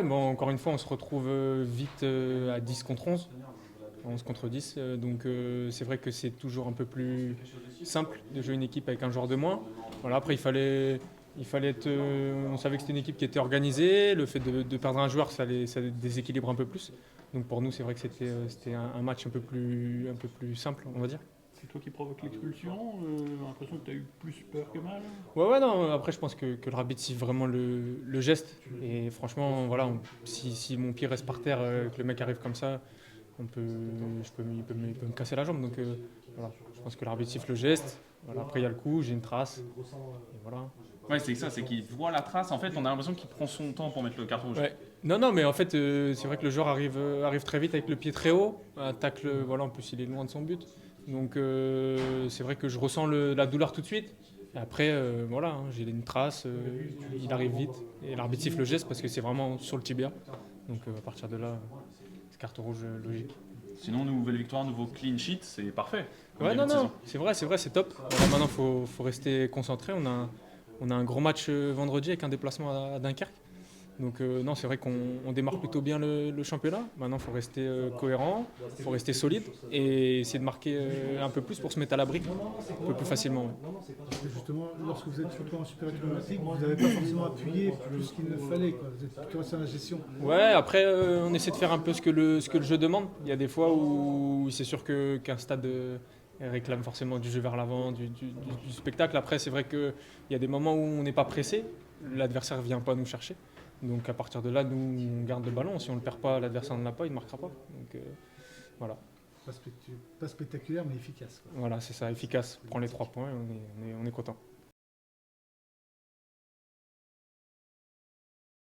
Bon, encore une fois, on se retrouve vite à 10 contre 11, 11 contre 10. Donc c'est vrai que c'est toujours un peu plus simple de jouer une équipe avec un joueur de moins. Voilà, après, il fallait être. On savait que c'était une équipe qui était organisée. Le fait de perdre un joueur, ça déséquilibre un peu plus. Donc pour nous, c'est vrai que c'était un match un peu plus simple, on va dire. C'est toi qui provoque l'expulsion. J'ai l'impression que tu as eu plus peur que mal. Ouais, ouais, non, après, je pense que l'arbitre siffle vraiment le geste. Et franchement, voilà, si mon pied reste par terre, que le mec arrive comme ça, il peut me casser la jambe. Donc voilà, je pense que l'arbitre siffle le geste. Voilà, après, il y a le coup, j'ai une trace. Et voilà. Ouais, c'est ça, c'est qu'il voit la trace. En fait, on a l'impression qu'il prend son temps pour mettre le carton rouge. Ouais. Non, non, mais en fait, c'est vrai que le joueur arrive très vite avec le pied très haut. Attaque voilà, en plus, il est loin de son but. Donc c'est vrai que je ressens la douleur tout de suite. Et après, voilà, hein, j'ai une trace, il arrive vite. Et l'arbitre siffle le geste parce que c'est vraiment sur le tibia. Donc à partir de là, c'est carton rouge logique. Sinon, nouvelle victoire, nouveau clean sheet, c'est parfait. En Ouais, début non, de non, saison. c'est top. Voilà, maintenant, il faut rester concentré. On a un gros match vendredi avec un déplacement à Dunkerque. Donc non, c'est vrai qu'on démarre plutôt bien le championnat. Maintenant, il faut rester cohérent, il faut rester solide et essayer de marquer un peu plus pour se mettre à l'abri un peu plus facilement. Ouais. Parce que justement, lorsque vous êtes surtout en supériorité numérique, vous n'avez pas forcément appuyé plus qu'il ne fallait, quoi. Vous êtes plutôt resté dans la gestion. Ouais, après, on essaie de faire un peu ce que le jeu demande. Il y a des fois où c'est sûr qu'un stade réclame forcément du jeu vers l'avant, du spectacle. Après, c'est vrai qu'il y a des moments où on n'est pas pressé, l'adversaire ne vient pas nous chercher. Donc à partir de là, nous, on garde le ballon. Si on ne le perd pas, l'adversaire ne l'a pas, il ne marquera pas. Donc voilà. Pas spectaculaire, mais efficace, quoi. Voilà, c'est ça, efficace. On prend les 3 points et on est content.